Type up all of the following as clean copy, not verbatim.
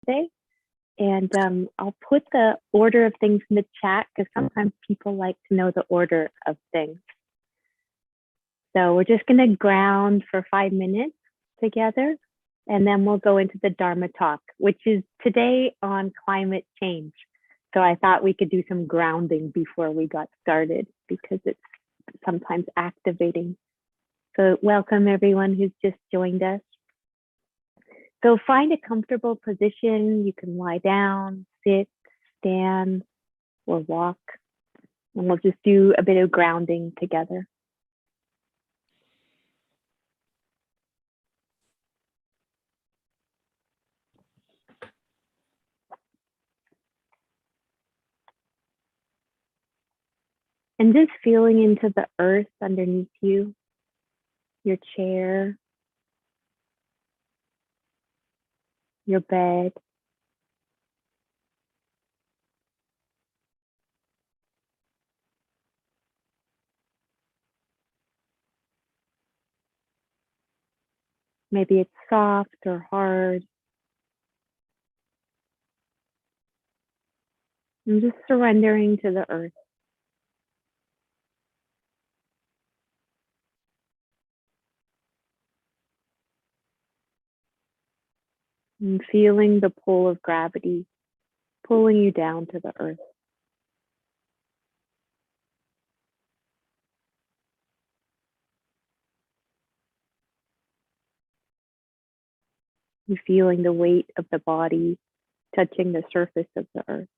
today. And I'll put the order of things in the chat because sometimes people like to know the order of things. So we're just going to ground for 5 minutes together, and then we'll go into the Dharma talk, which is today on climate change. So I thought we could do some grounding before we got started because it's sometimes activating. So welcome everyone who's just joined us. So find a comfortable position. You can lie down, sit, stand, or walk. And we'll just do a bit of grounding together. And just feeling into the earth underneath you, your chair, your bed. Maybe it's soft or hard. And just surrendering to the earth. And feeling the pull of gravity pulling you down to the earth. You're feeling the weight of the body touching the surface of the earth.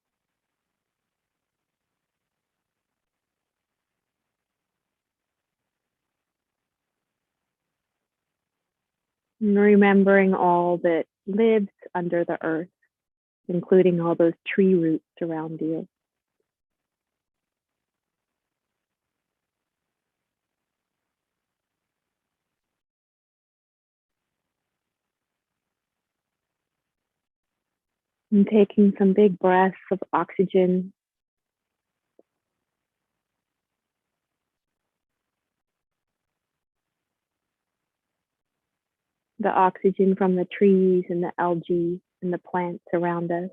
And remembering all that lives under the earth, including all those tree roots around you. And taking some big breaths of oxygen. The oxygen from the trees and the algae and the plants around us.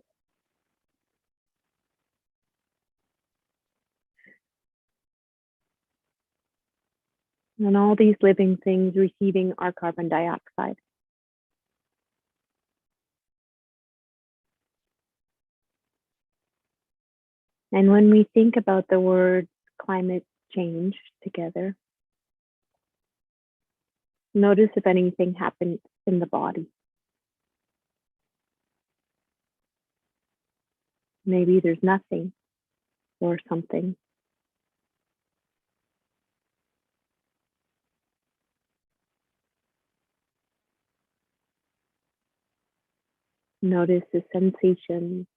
And all these living things receiving our carbon dioxide. And when we think about the word climate change together, notice if anything happens in the body. Maybe there's nothing or something. Notice the sensation,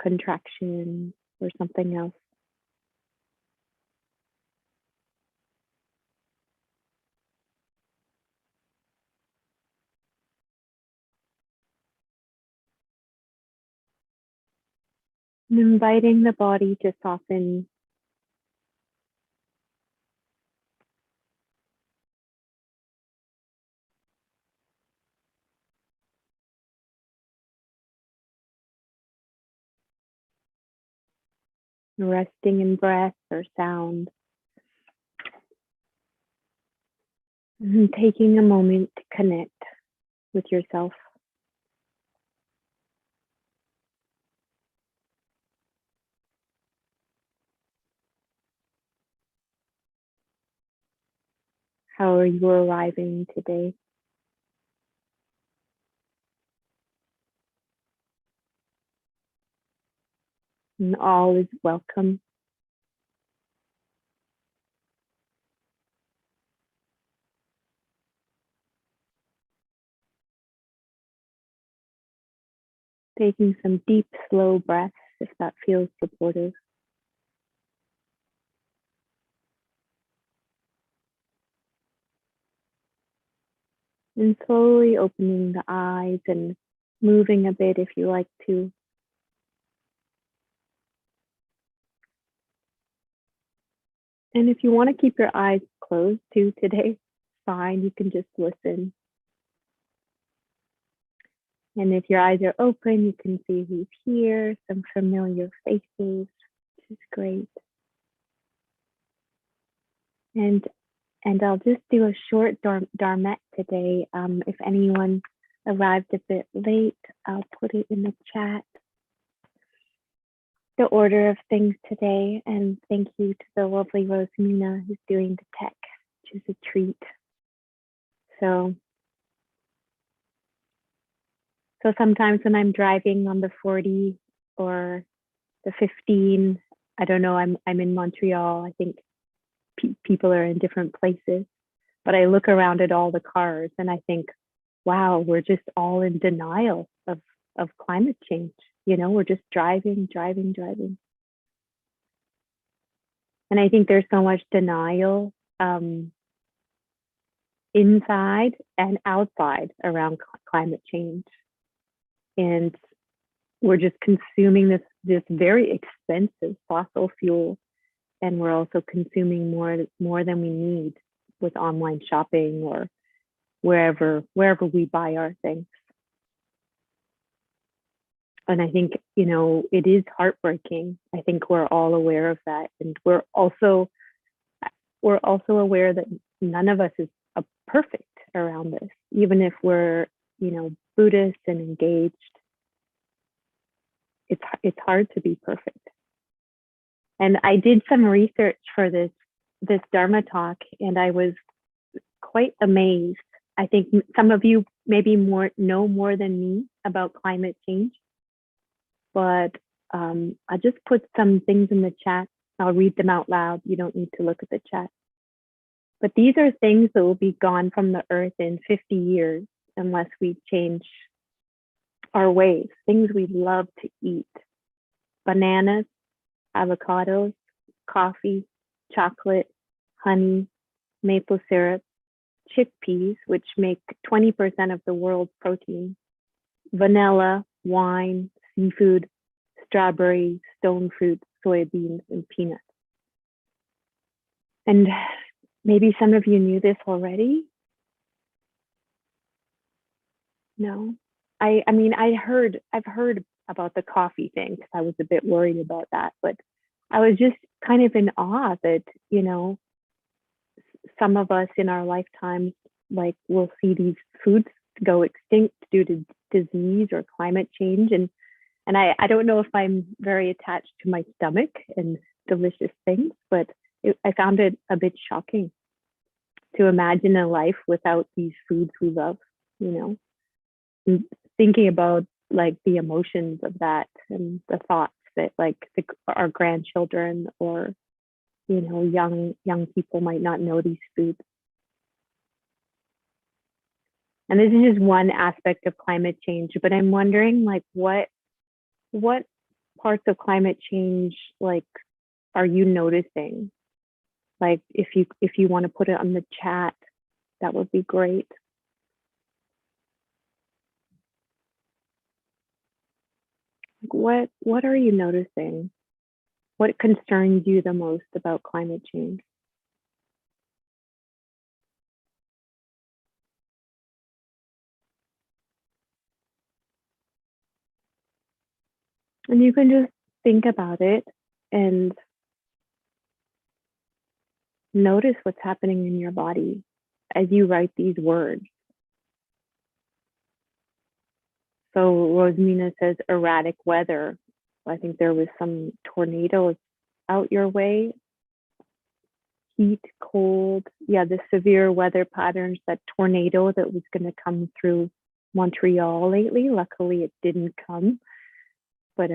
contraction, or something else. And inviting the body to soften. Resting in breath or sound. And taking a moment to connect with yourself. How are you arriving today? And all is welcome. Taking some deep, slow breaths if that feels supportive. And slowly opening the eyes and moving a bit if you like to. And if you want to keep your eyes closed too today, fine, you can just listen. And if your eyes are open, you can see who's here, some familiar faces, which is great. And I'll just do a short dharmet today. If anyone arrived a bit late, I'll put it in the chat. The order of things today, and thank you to the lovely Rosamina who's doing the tech, which is a treat. So sometimes when I'm driving on the 40 or the 15, I don't know, I'm in Montreal. I think people are in different places, but I look around at all the cars and I think, wow, we're just all in denial of climate change. You know, we're just driving. And I think there's so much denial inside and outside around climate change. And we're just consuming this very expensive fossil fuel. And we're also consuming more than we need with online shopping or wherever we buy our things. And I think, you know, it is heartbreaking. I think we're all aware of that. And we're also aware that none of us is perfect around this, even if we're, you know, Buddhist and engaged. It's hard to be perfect. And I did some research for this Dharma talk, and I was quite amazed. I think some of you maybe know more than me about climate change, but I just put some things in the chat. I'll read them out loud. You don't need to look at the chat. But these are things that will be gone from the earth in 50 years unless we change our ways. Things we love to eat: bananas, avocados, coffee, chocolate, honey, maple syrup, chickpeas, which make 20% of the world's protein, vanilla, wine, seafood, strawberries, stone fruit, soybeans, and peanuts. And maybe some of you knew this already. No, I mean, I've heard about the coffee thing because I was a bit worried about that, but I was just kind of in awe that, you know, some of us in our lifetimes, like, will see these foods go extinct due to disease or climate change. And I don't know if I'm very attached to my stomach and delicious things, but I found it a bit shocking to imagine a life without these foods we love, you know, and thinking about like the emotions of that and the thoughts that like our grandchildren or, you know, young people might not know these foods. And this is just one aspect of climate change, but I'm wondering, like, what parts of climate change, like, are you noticing? Like, if you want to put it on the chat, that would be great. What are you noticing? What concerns you the most about climate change? And you can just think about it and notice what's happening in your body as you write these words. So Rosamina says erratic weather. I think there was some tornadoes out your way. Heat, cold. Yeah, the severe weather patterns, that tornado that was going to come through Montreal lately. Luckily, it didn't come. But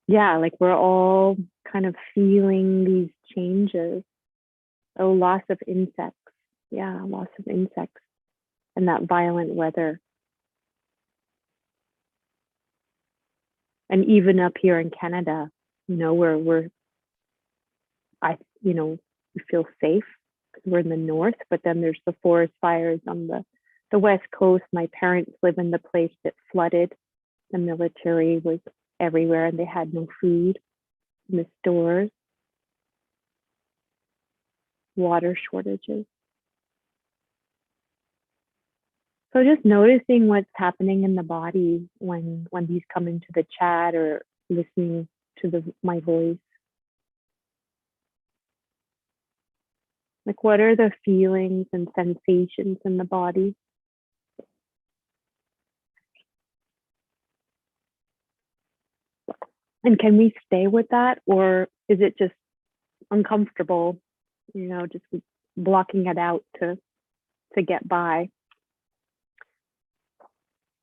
yeah, like we're all kind of feeling these changes. Oh, loss of insects. Yeah, loss of insects and that violent weather. And even up here in Canada, you know, we feel safe because we're in the north, but then there's the forest fires on the west coast. My parents live in the place that flooded. The military was everywhere and they had no food in the stores. Water shortages. So just noticing what's happening in the body when these come into the chat or listening to my voice. Like, what are the feelings and sensations in the body? And can we stay with that, or is it just uncomfortable, just blocking it out to get by?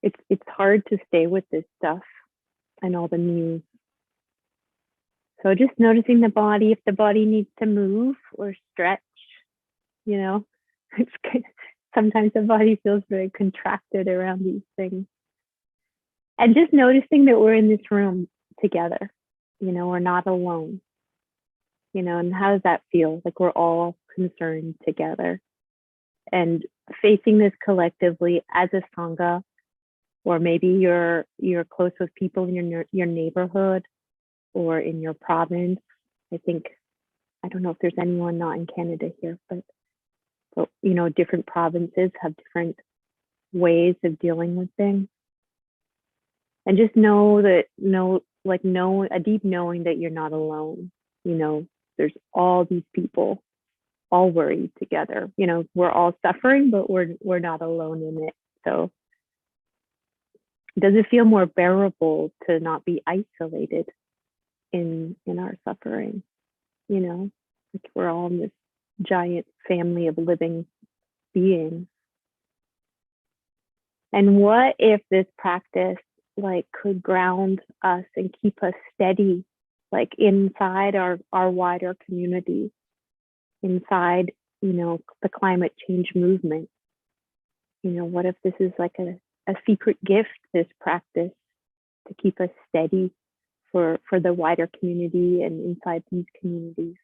It's hard to stay with this stuff and all the news. So just noticing the body, if the body needs to move or stretch, it's good. Sometimes the body feels very contracted around these things. And just noticing that we're in this room together, we're not alone, and how does that feel? Like we're all concerned together and facing this collectively as a Sangha, or maybe you're close with people in your neighborhood or in your province. I don't know if there's anyone not in Canada here, but different provinces have different ways of dealing with things. And just know a deep knowing that you're not alone. There's all these people all worried together. We're all suffering, but we're not alone in it. So does it feel more bearable to not be isolated in our suffering? Like we're all in this giant family of living beings. And what if this practice could ground us and keep us steady, inside our wider community, inside, the climate change movement? What if this is like a secret gift, this practice, to keep us steady for the wider community and inside these communities?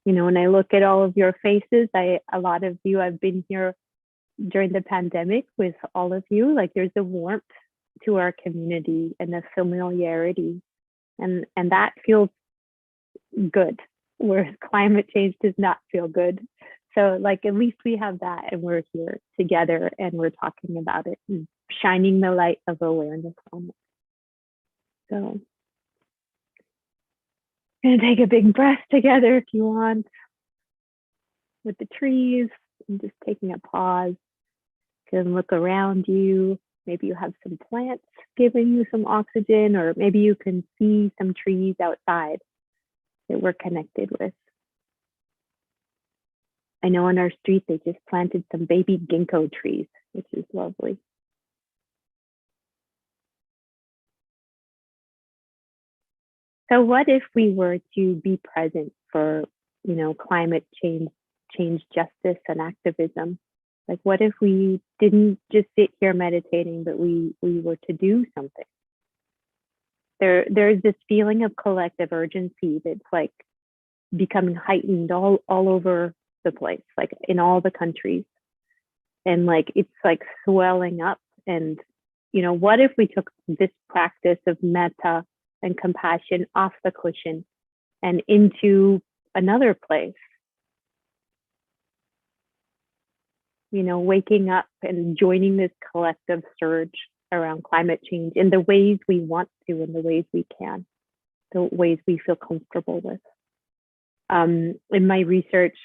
When I look at all of your faces, a lot of you, I've been here during the pandemic with all of you. Like there's a warmth to our community and a familiarity, and that feels good, whereas climate change does not feel good. So at least we have that, and we're here together and we're talking about it and shining the light of awareness on it. So I'm gonna take a big breath together if you want, with the trees, and just taking a pause. You can look around you. Maybe you have some plants giving you some oxygen, or maybe you can see some trees outside that we're connected with. I know on our street they just planted some baby ginkgo trees, which is lovely. So what if we were to be present for, climate change justice and activism? Like what if we didn't just sit here meditating, but we were to do something? There's this feeling of collective urgency that's becoming heightened all over the place, in all the countries. And it's swelling up. And, what if we took this practice of metta and compassion off the cushion and into another place? Waking up and joining this collective surge around climate change in the ways we want to, in the ways we can, the ways we feel comfortable with. In my research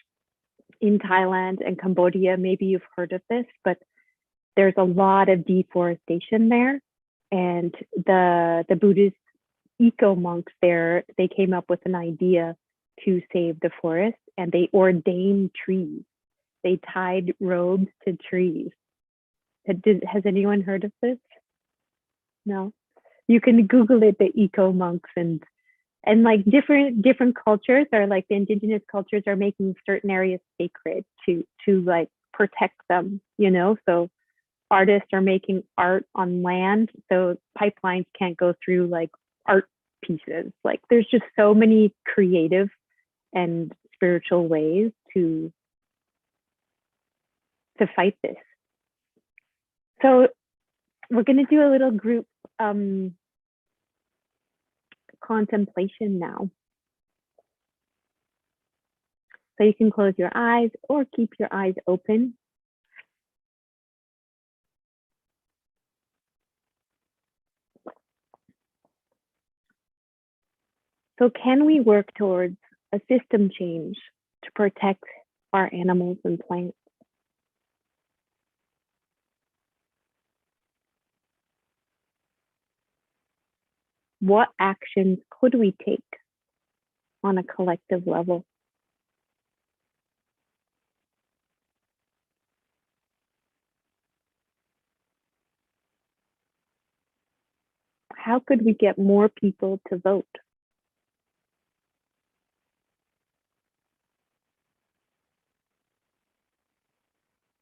in Thailand and Cambodia, maybe you've heard of this, but there's a lot of deforestation there. And the Buddhist eco monks there, they came up with an idea to save the forest, and they ordained trees. They tied robes to trees. Has anyone heard of this? No. You can Google it, the eco monks, and different cultures are the indigenous cultures are making certain areas sacred to protect them, so artists are making art on land, so pipelines can't go through art pieces. There's just so many creative and spiritual ways to fight this. So we're going to do a little group contemplation now. So you can close your eyes or keep your eyes open. So can we work towards a system change to protect our animals and plants? What actions could we take on a collective level? How could we get more people to vote?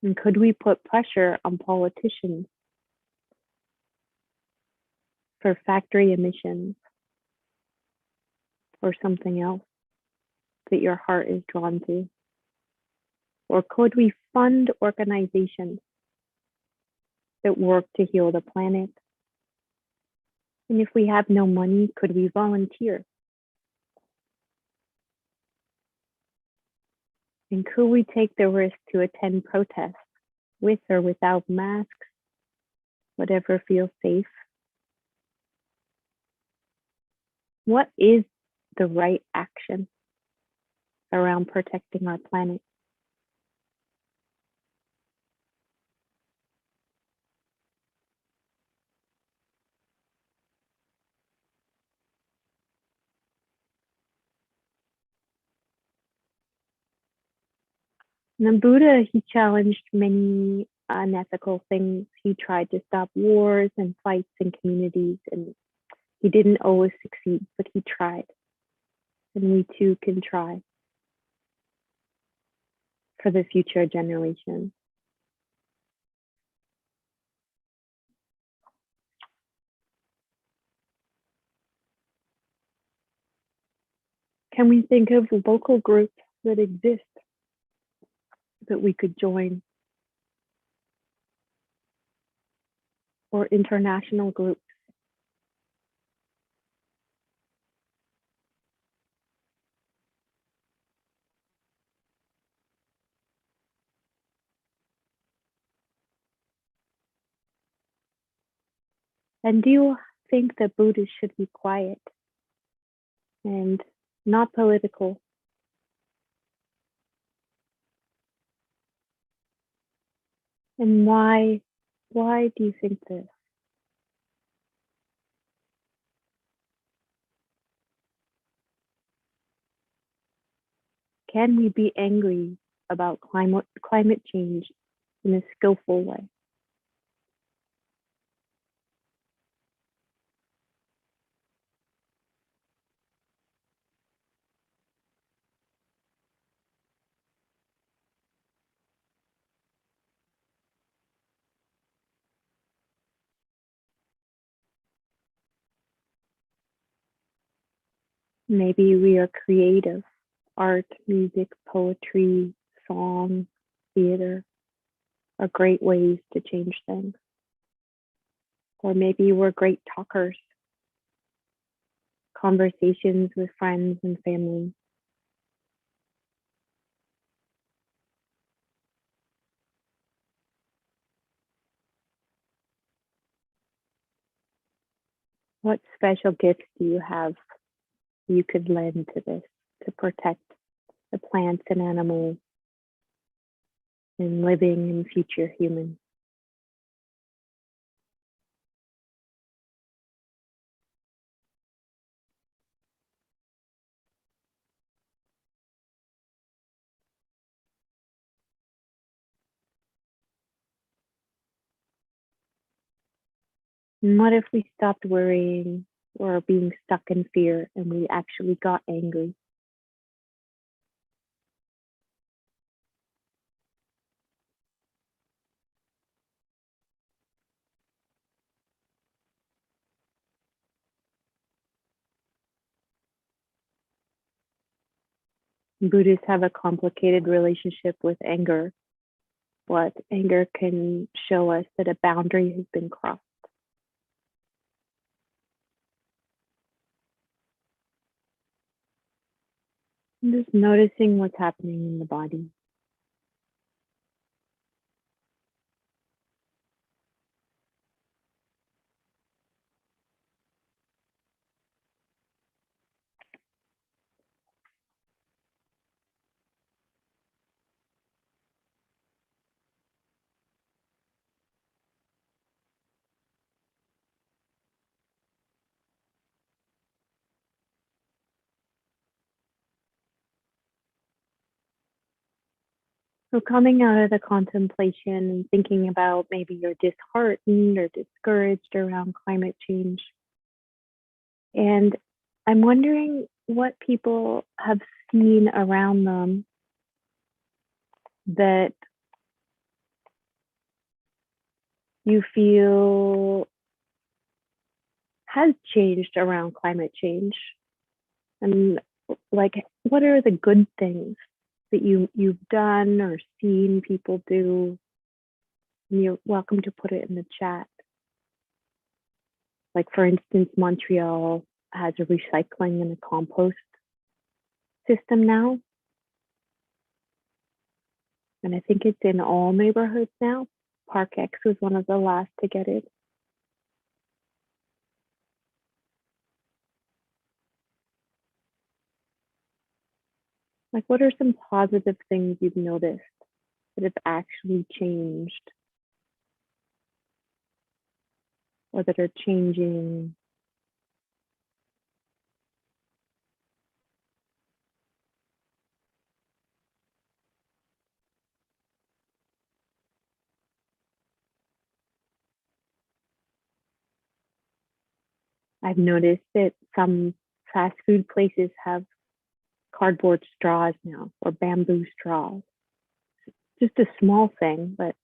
And could we put pressure on politicians for factory emissions or something else that your heart is drawn to? Or could we fund organizations that work to heal the planet? And if we have no money, could we volunteer? And could we take the risk to attend protests with or without masks, whatever feels safe? What is the right action around protecting our planet? And the Buddha, he challenged many unethical things. He tried to stop wars and fights in communities, and he didn't always succeed, but he tried. And we too can try for the future generations. Can we think of local groups that exist that we could join, or international groups? And do you think that Buddhists should be quiet and not political? And why do you think this? Can we be angry about climate change in a skillful way? Maybe we are creative. Art, music, poetry, song, theater are great ways to change things. Or maybe we're great talkers, conversations with friends and family. What special gifts do you have you could lend to this to protect the plants and animals and living and future humans? And what if we stopped worrying or being stuck in fear and we actually got angry? Buddhists have a complicated relationship with anger, but anger can show us that a boundary has been crossed. Just noticing what's happening in the body. So coming out of the contemplation and thinking about maybe you're disheartened or discouraged around climate change. And I'm wondering what people have seen around them that you feel has changed around climate change. And like, what are the good things that you've done or seen people do? And you're welcome to put it in the chat. Like, for instance, Montreal has a recycling and a compost system now. And I think it's in all neighborhoods now. Park X was one of the last to get it. Like, what are some positive things you've noticed that have actually changed or that are changing? I've noticed that some fast food places have cardboard straws now or bamboo straws. Just a small thing, but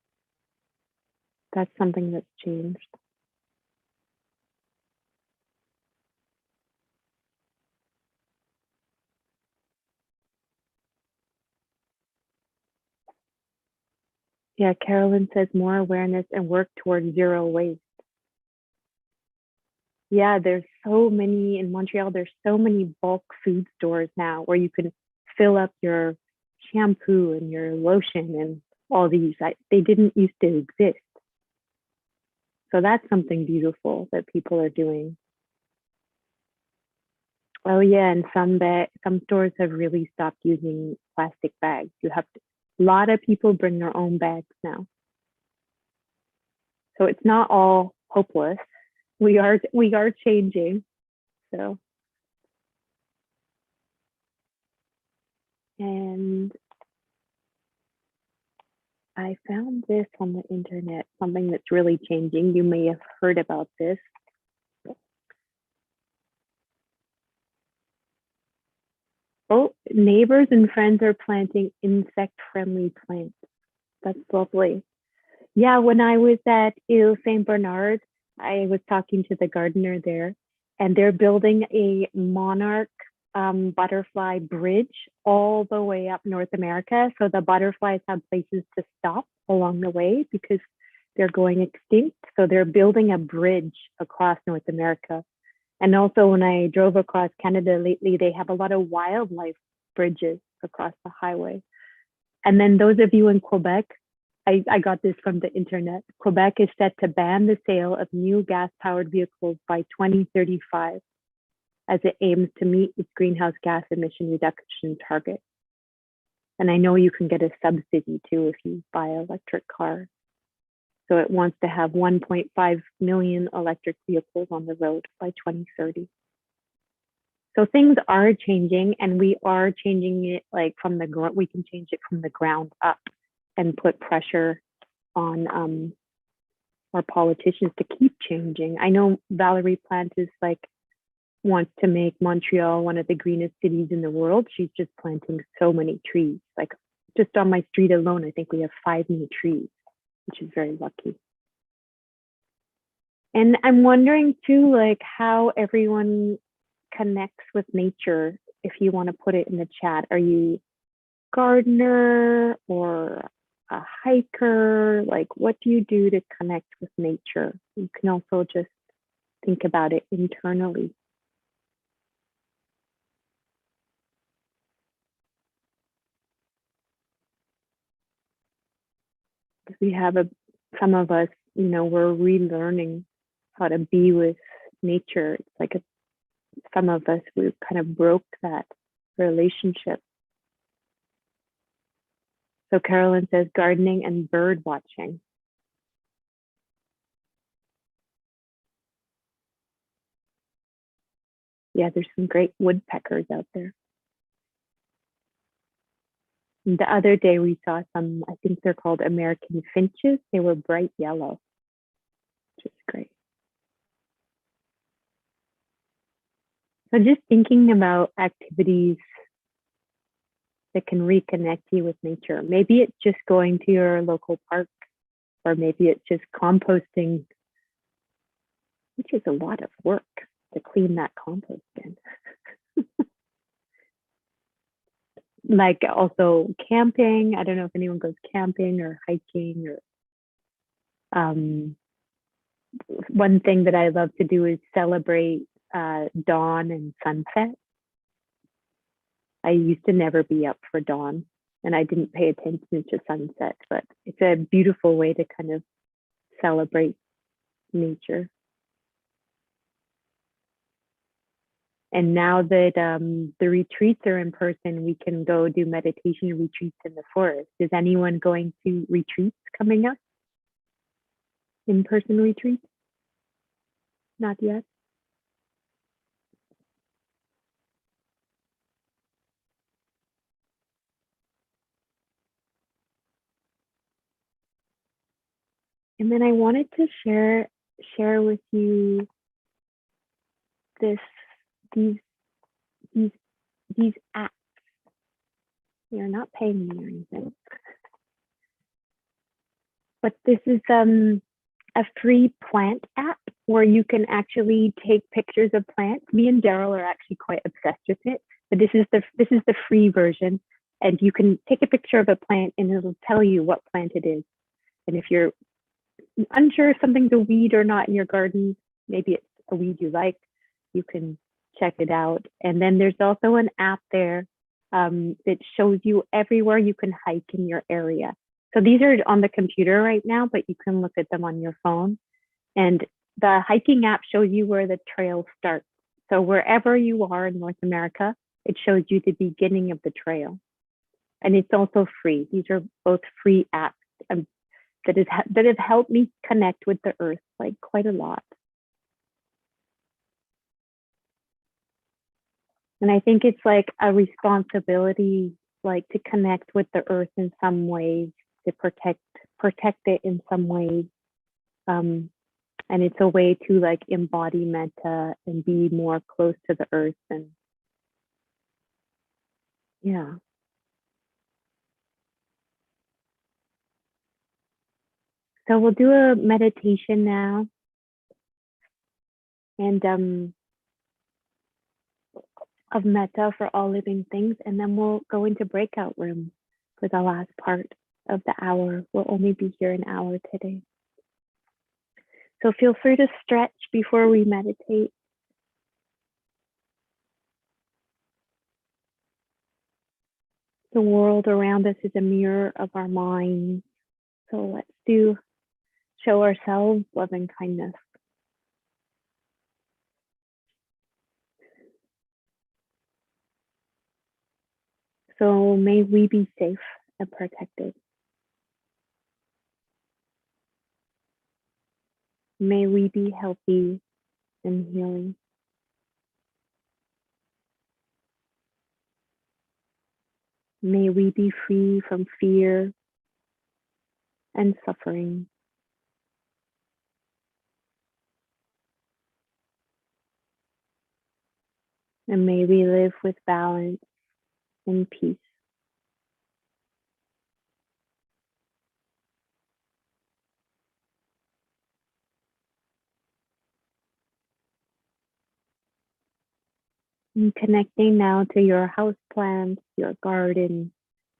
that's something that's changed. Yeah, Carolyn says more awareness and work towards zero waste. Yeah, there's so many in Montreal. There's so many bulk food stores now where you can fill up your shampoo and your lotion and all these. They didn't used to exist. So that's something beautiful that people are doing. Oh yeah, and some stores have really stopped using plastic bags. A lot of people bring their own bags now. So it's not all hopeless. We are changing. So, and I found this on the internet, something that's really changing. You may have heard about this. Oh, neighbors and friends are planting insect-friendly plants. That's lovely. Yeah, when I was at Ile Saint Bernard, I was talking to the gardener there, and they're building a monarch butterfly bridge all the way up North America. So the butterflies have places to stop along the way because they're going extinct. So they're building a bridge across North America. And also, when I drove across Canada lately, they have a lot of wildlife bridges across the highway. And then those of you in Quebec, I got this from the internet. Quebec is set to ban the sale of new gas-powered vehicles by 2035 as it aims to meet its greenhouse gas emission reduction target. And I know you can get a subsidy too if you buy an electric car. So it wants to have 1.5 million electric vehicles on the road by 2030. So things are changing, and we are changing it like from the ground. We can change it from the ground up and put pressure on our politicians to keep changing. I know Valerie Plante is like wants to make Montreal one of the greenest cities in the world. She's just planting so many trees. Like just on my street alone, I think we have 5 new trees, which is very lucky. And I'm wondering too, like how everyone connects with nature. If you want to put it in the chat, are you gardener or a hiker? Like, what do you do to connect with nature? You can also just think about it internally. we have some of us, we're relearning how to be with nature. It's like some of us, we kind of broke that relationship. So Carolyn says gardening and bird watching. Yeah, there's some great woodpeckers out there. And the other day we saw some, I think they're called American finches. They were bright yellow, which is great. So just thinking about activities that can reconnect you with nature. Maybe it's just going to your local park, or maybe it's just composting, which is a lot of work to clean that compost bin. Like also camping. I don't know if anyone goes camping or hiking or one thing that I love to do is celebrate dawn and sunset. I used to never be up for dawn and I didn't pay attention to sunset, but it's a beautiful way to kind of celebrate nature. And now that the retreats are in person, we can go do meditation retreats in the forest. Is anyone going to retreats coming up? In-person retreats? Not yet. And then I wanted to share with you these apps. You're not paying me or anything, but this is a free plant app where you can actually take pictures of plants. Me and Daryl are actually quite obsessed with it, but this is the free version, and you can take a picture of a plant and it'll tell you what plant it is. And if you're unsure if something's a weed or not in your garden, maybe it's a weed you like, you can check it out. And then there's also an app there that shows you everywhere you can hike in your area. So these are on the computer right now, but you can look at them on your phone. And the hiking app shows you where the trail starts. So wherever you are in North America, it shows you the beginning of the trail. And it's also free. These are both free apps that have helped me connect with the earth like quite a lot. And I think it's like a responsibility, like to connect with the earth in some ways, to protect it in some ways. And it's a way to like embody metta and be more close to the earth. And yeah. So we'll do a meditation now. And of metta for all living things. And then we'll go into breakout rooms for the last part of the hour. We'll only be here an hour today. So feel free to stretch before we meditate. The world around us is a mirror of our minds. So let's show ourselves love and kindness. So may we be safe and protected. May we be healthy and healing. May we be free from fear and suffering. And may we live with balance and peace. And connecting now to your house plants, your garden,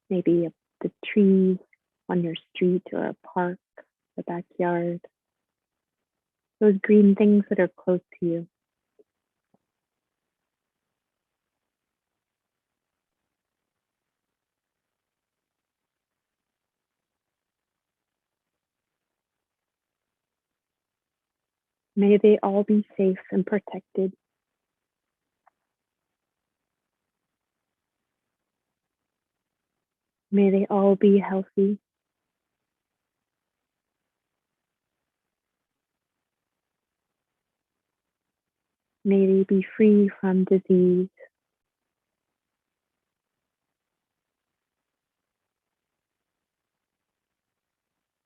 maybe the trees on your street or a park, the backyard, those green things that are close to you. May they all be safe and protected. May they all be healthy. May they be free from disease.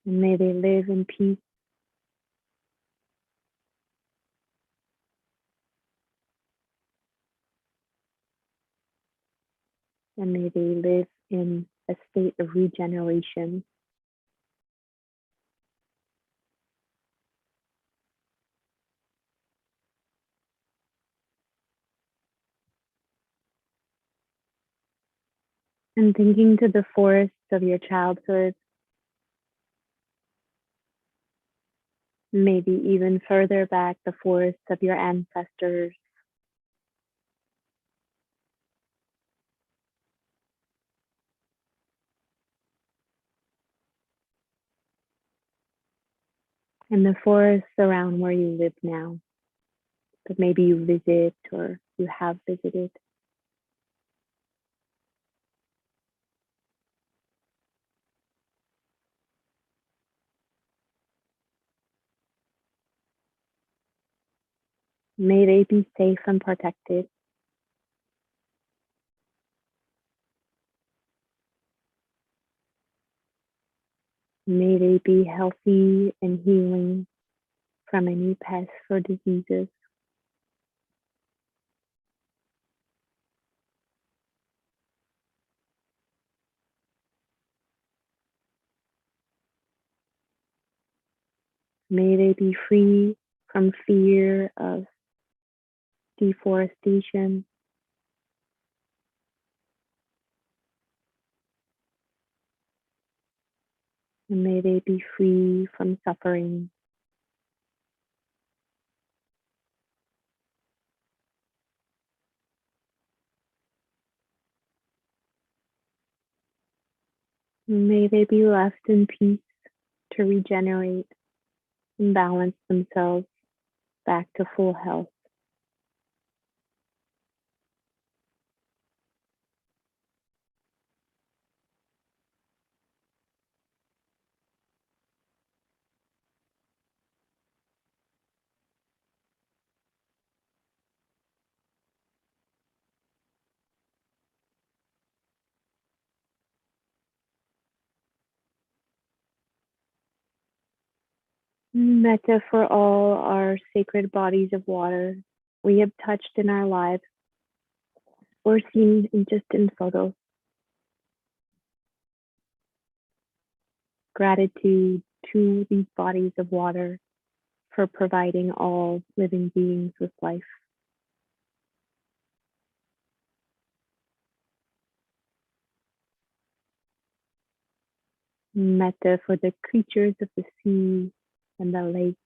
And may they live in peace. And may they live in a state of regeneration. And thinking to the forests of your childhood, maybe even further back, the forests of your ancestors. And the forests around where you live now, but maybe you visit or you have visited. May they be safe and protected. May they be healthy and healing from any pests or diseases. May they be free from fear of deforestation. And may they be free from suffering. And may they be left in peace to regenerate and balance themselves back to full health. Metta for all our sacred bodies of water we have touched in our lives or seen just in photos. Gratitude to these bodies of water for providing all living beings with life. Metta for the creatures of the sea and the lakes,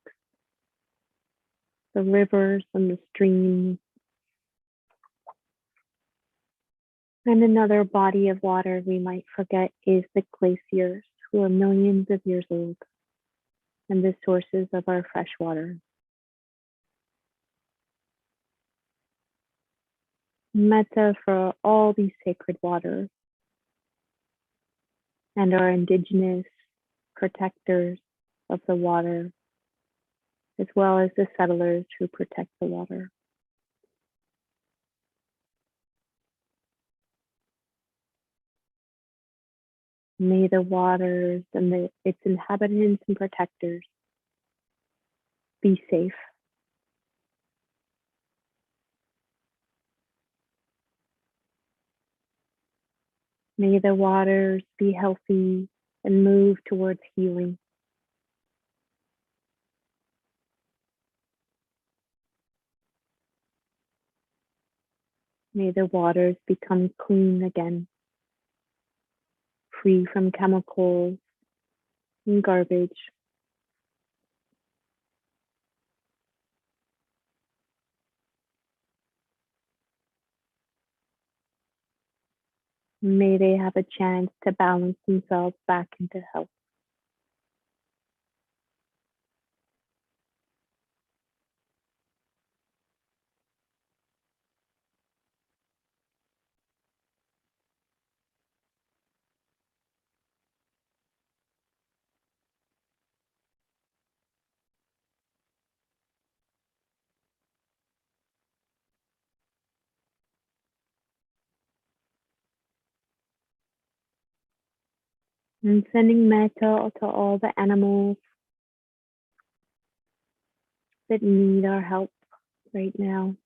the rivers and the streams. And another body of water we might forget is the glaciers, who are millions of years old, and the sources of our fresh water. Metta for all these sacred waters and our indigenous protectors of the water, as well as the settlers who protect the water. May the waters and its inhabitants and protectors be safe. May the waters be healthy and move towards healing. May the waters become clean again, free from chemicals and garbage. May they have a chance to balance themselves back into health. And sending metta to all the animals that need our help right now.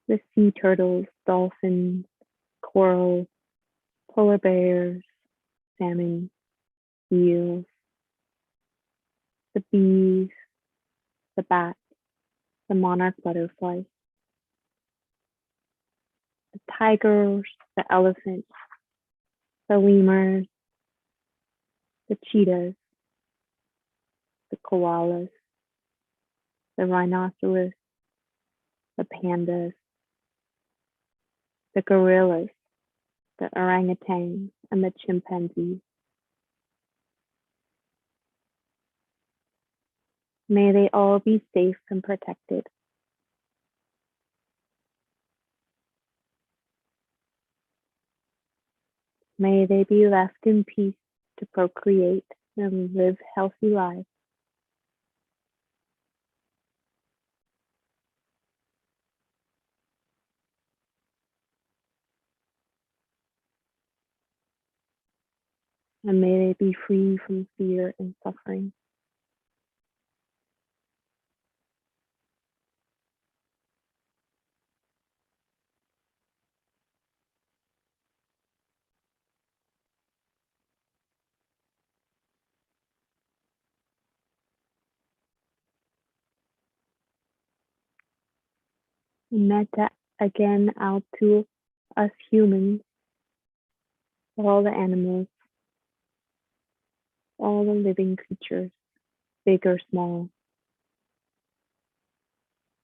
The sea turtles, dolphins, corals, polar bears, salmon, eels, the bees, the bats, the monarch butterflies, the tigers, the elephants, the lemurs, the cheetahs, the koalas, the rhinoceros, the pandas, the gorillas, the orangutans, and the chimpanzees. May they all be safe and protected. May they be left in peace to procreate and live healthy lives. And may they be free from fear and suffering. Metta again out to us humans, all the animals, all the living creatures, big or small,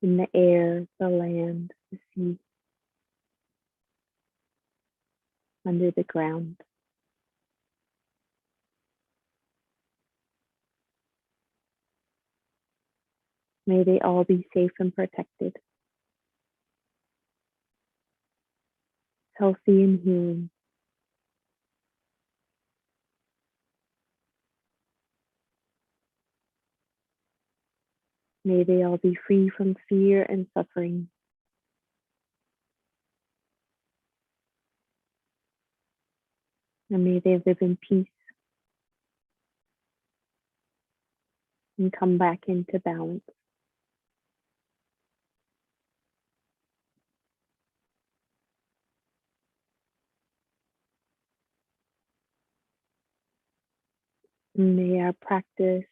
in the air, the land, the sea, under the ground. May they all be safe and protected, healthy and healing. May they all be free from fear and suffering. And may they live in peace and come back into balance. And may our practice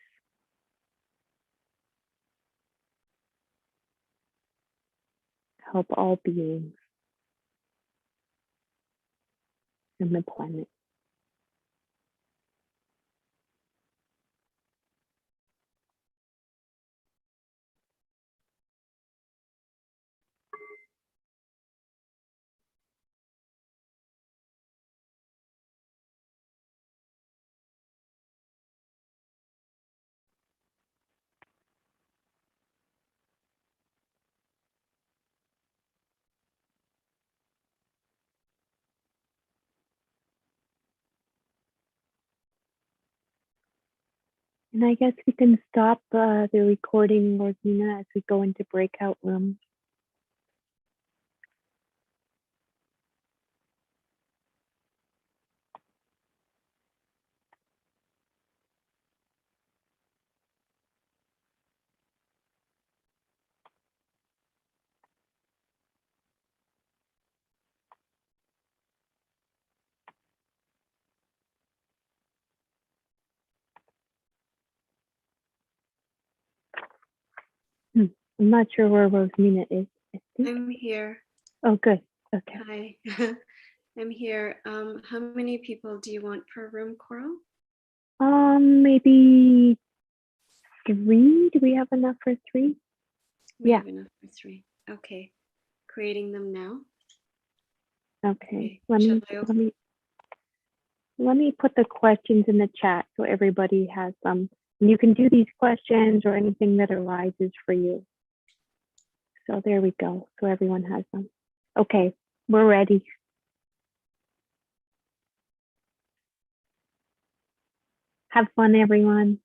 help all beings on the planet. And I guess we can stop the recording, Rosina, as we go into breakout rooms. I'm not sure where Rosina is. I think. I'm here. Oh, good. Okay. Hi. I'm here. How many people do you want per room, Coral? Maybe 3. Do we have enough for 3? We have enough for 3. Okay. Creating them now. Okay. Okay. Let me put the questions in the chat so everybody has them. And you can do these questions or anything that arises for you. So there we go. So everyone has them. Okay, we're ready. Have fun, everyone.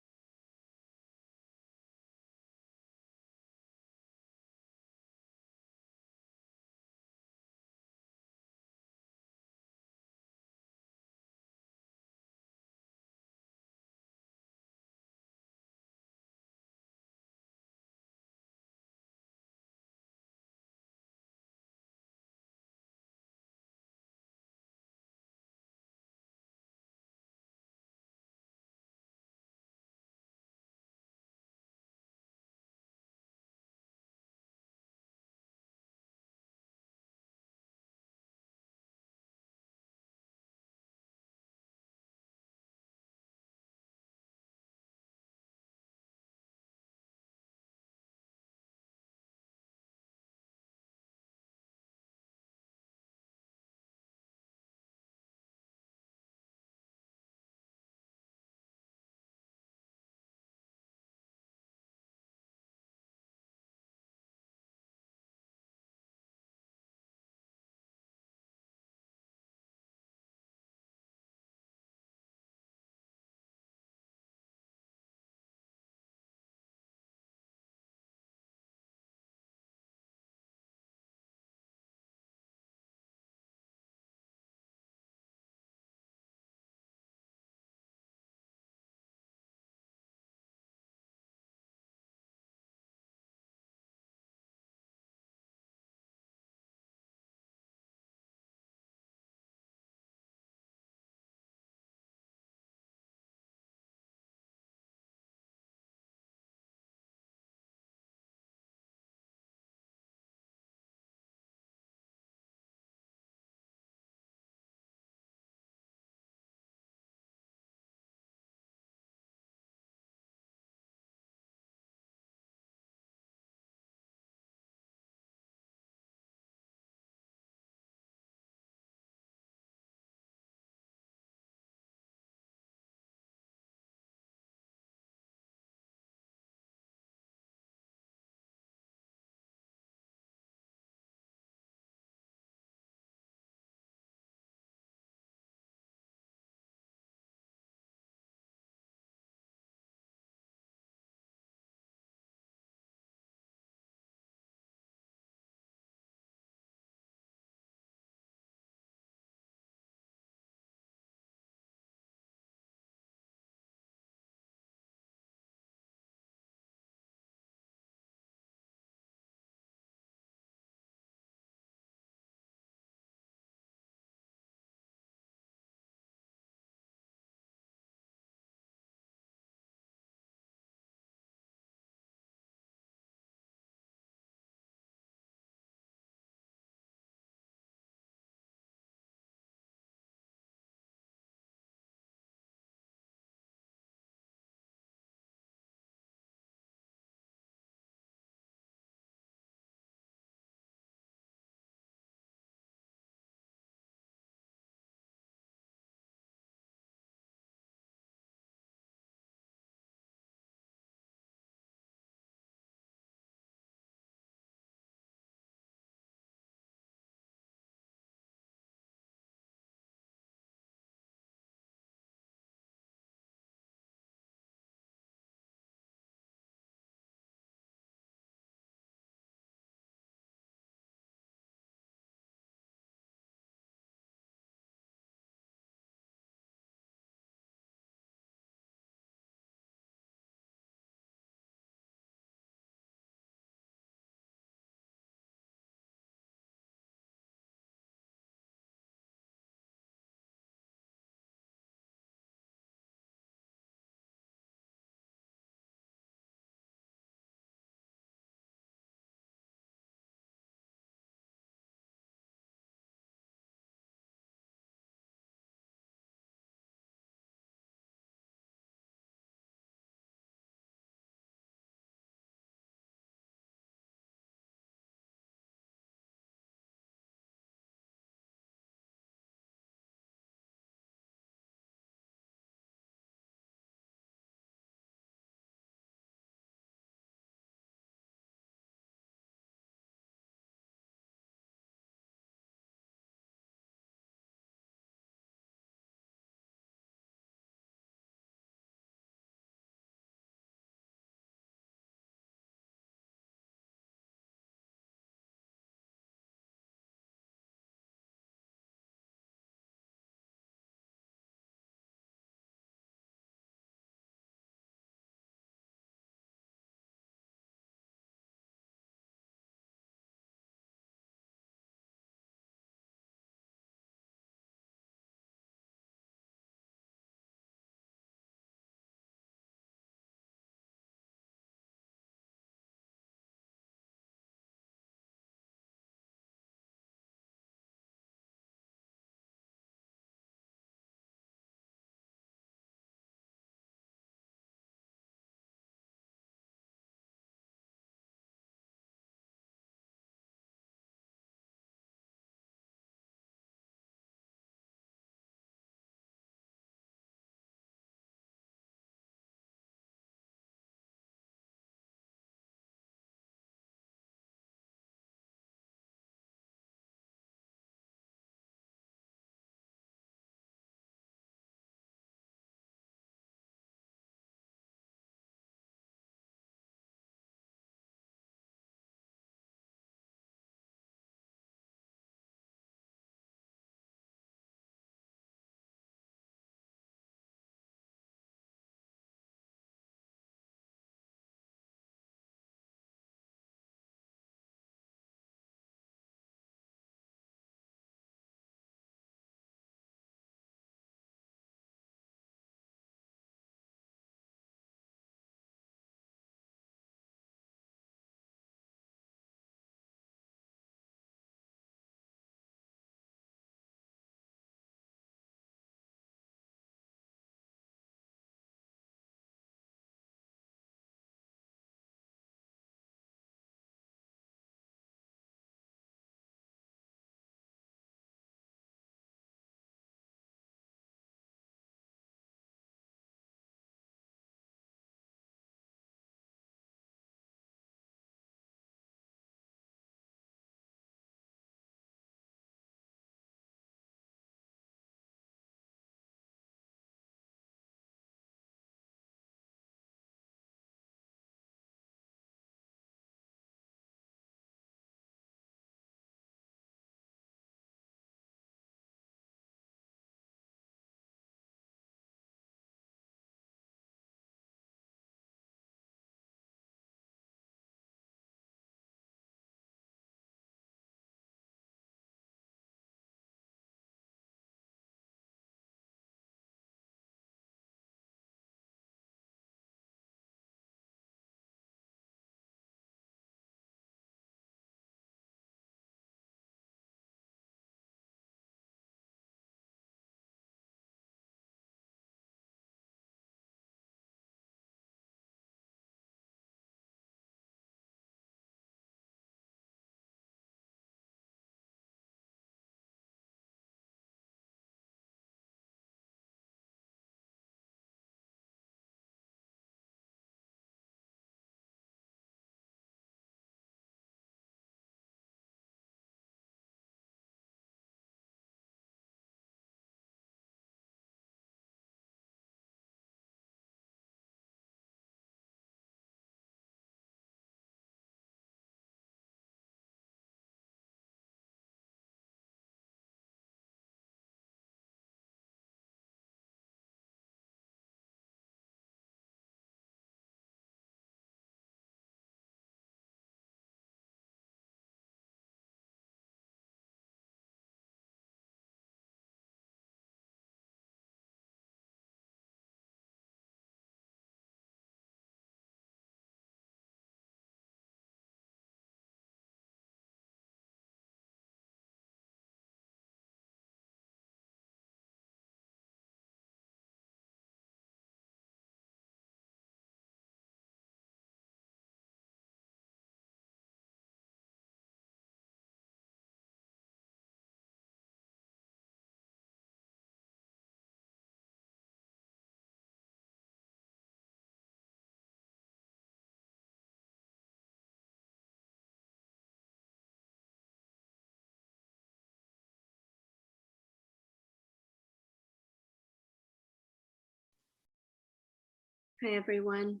Hi, everyone.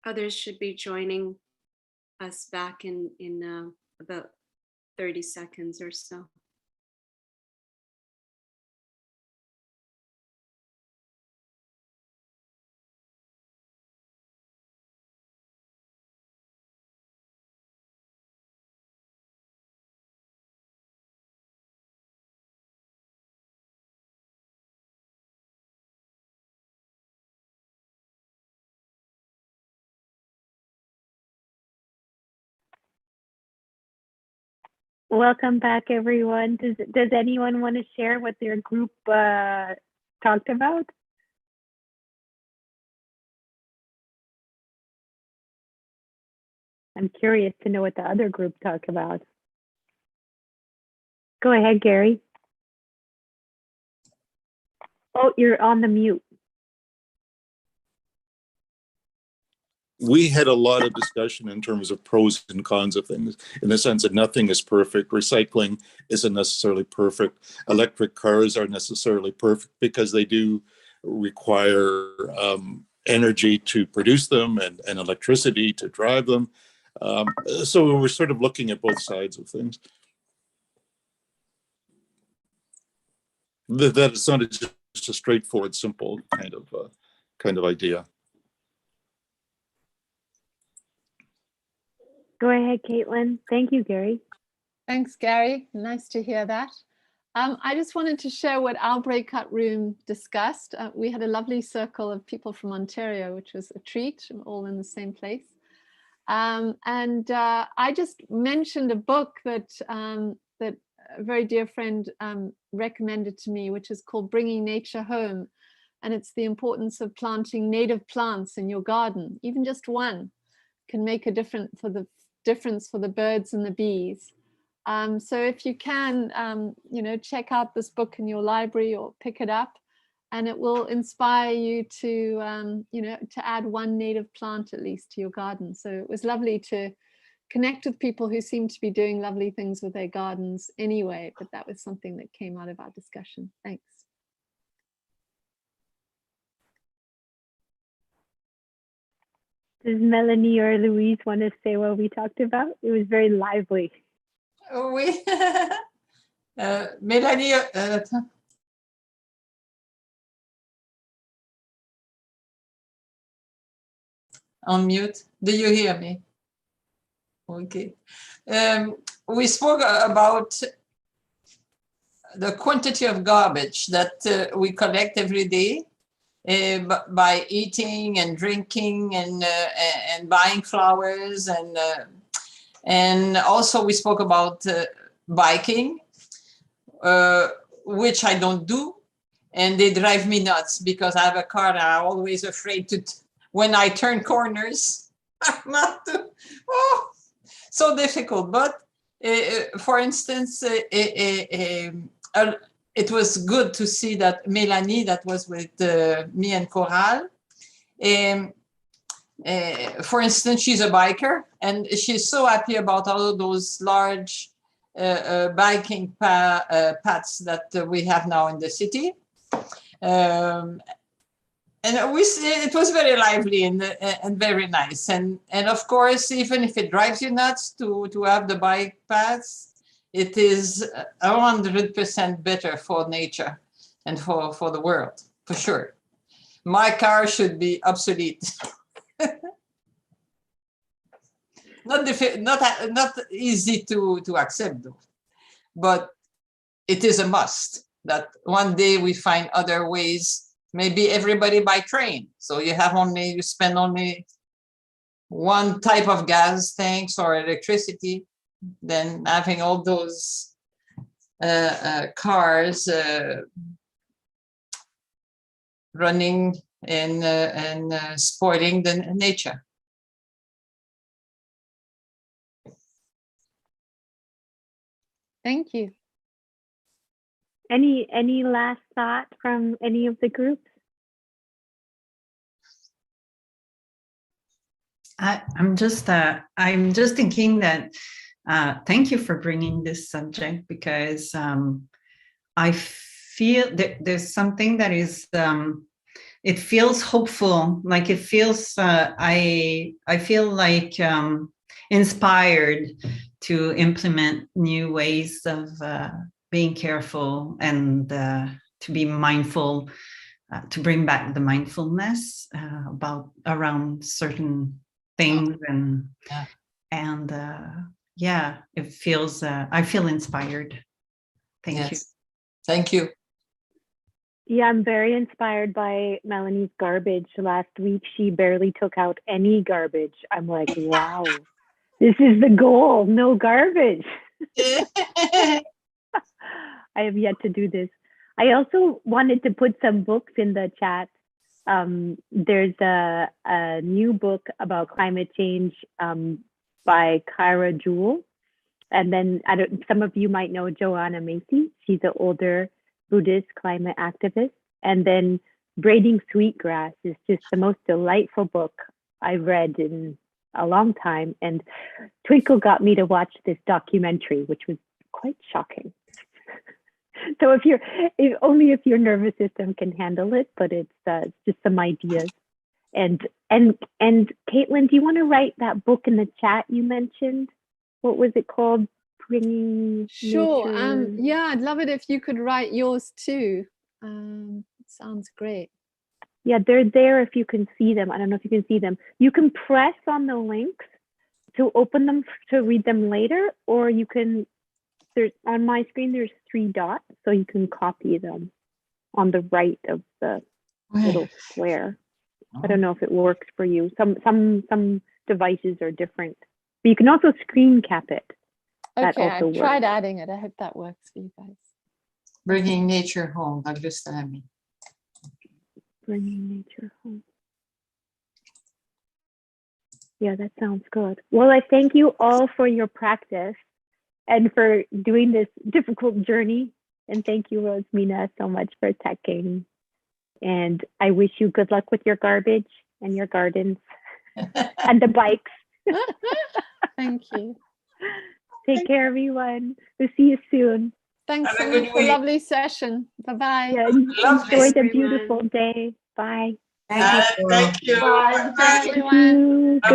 Others should be joining us back in about 30 seconds or so. Welcome back, everyone. Does anyone want to share what their group talked about? I'm curious to know what the other group talked about. Go ahead, Gary. Oh, you're on the mute. We had a lot of discussion in terms of pros and cons of things, in the sense that nothing is perfect. Recycling isn't necessarily perfect. Electric cars aren't necessarily perfect because they do require energy to produce them and electricity to drive them. So we're sort of looking at both sides of things. That it's not just a straightforward, simple kind of idea. Go ahead, Caitlin. Thank you, Gary. Thanks, Gary. Nice to hear that. I just wanted to share what our breakout room discussed. We had a lovely circle of people from Ontario, which was a treat, all in the same place. I just mentioned a book that that a very dear friend recommended to me, which is called Bringing Nature Home. And it's the importance of planting native plants in your garden. Even just one can make a difference for the birds and the bees. So if you can, check out this book in your library or pick it up, and it will inspire you to, to add one native plant at least to your garden. So it was lovely to connect with people who seem to be doing lovely things with their gardens anyway, but that was something that came out of our discussion. Thanks. Does Melanie or Louise want to say what we talked about? It was very lively. Oui. Mélanie, on mute. Do you hear me? Okay. We spoke about the quantity of garbage that we collect every day by eating and drinking and buying flowers, and also we spoke about biking, which I don't do, and they drive me nuts because I have a car and I'm always afraid to when I turn corners. Not to, so difficult. But for instance, it was good to see that Melanie, that was with me and Coral, for instance, she's a biker and she's so happy about all of those large biking paths that we have now in the city. And we see it was very lively and very nice. And of course, even if it drives you nuts to have the bike paths, it is 100% better for nature and for the world, for sure. My car should be obsolete. Not easy to accept, though. But it is a must that one day we find other ways. Maybe everybody by train, so you spend only one type of gas tanks or electricity, than having all those cars running and spoiling the nature. Thank you. Any last thought from any of the groups? I'm just thinking that thank you for bringing this subject, because I feel that there's something that is it feels hopeful. Like it feels, I feel like inspired to implement new ways of being careful and to be mindful, to bring back the mindfulness around certain things. And yeah, it feels, I feel inspired. Thank you. Thank you. Yeah, I'm very inspired by Melanie's garbage. Last week, she barely took out any garbage. I'm like, wow, this is the goal, no garbage. I have yet to do this. I also wanted to put some books in the chat. There's a new book about climate change by Kyra Jewell. And then some of you might know Joanna Macy. She's an older Buddhist climate activist. And then Braiding Sweetgrass is just the most delightful book I've read in a long time. And Twinkle got me to watch this documentary, which was quite shocking. So only if your nervous system can handle it, but it's just some ideas. And Caitlin, do you want to write that book in the chat you mentioned? What was it called? Bringing Sure. nature. Yeah, I'd love it if you could write yours too. It sounds great. Yeah, they're there if you can see them. I don't know if you can see them. You can press on the links to open them to read them later, or you can, on my screen, there's 3 dots, so you can copy them on the right of the little square. I don't know if it works for you. Some devices are different, but you can also screen cap it. That Okay, also I've tried works. adding it. I hope that works for you guys. Bringing nature home, Douglas Tallamy. Bringing nature home. Yeah, that sounds good. Well, I thank you all for your practice and for doing this difficult journey. And thank you, Rosemina, so much for teching. And I wish you good luck with your garbage and your gardens and the bikes. Thank you. Take care, everyone. We'll see you soon. Thanks Have so a good much for a week. lovely session. Bye-bye. Yeah, Lovely. enjoy the everyone. beautiful day. Bye. Thank you. Bye, Bye. everyone. Thank you.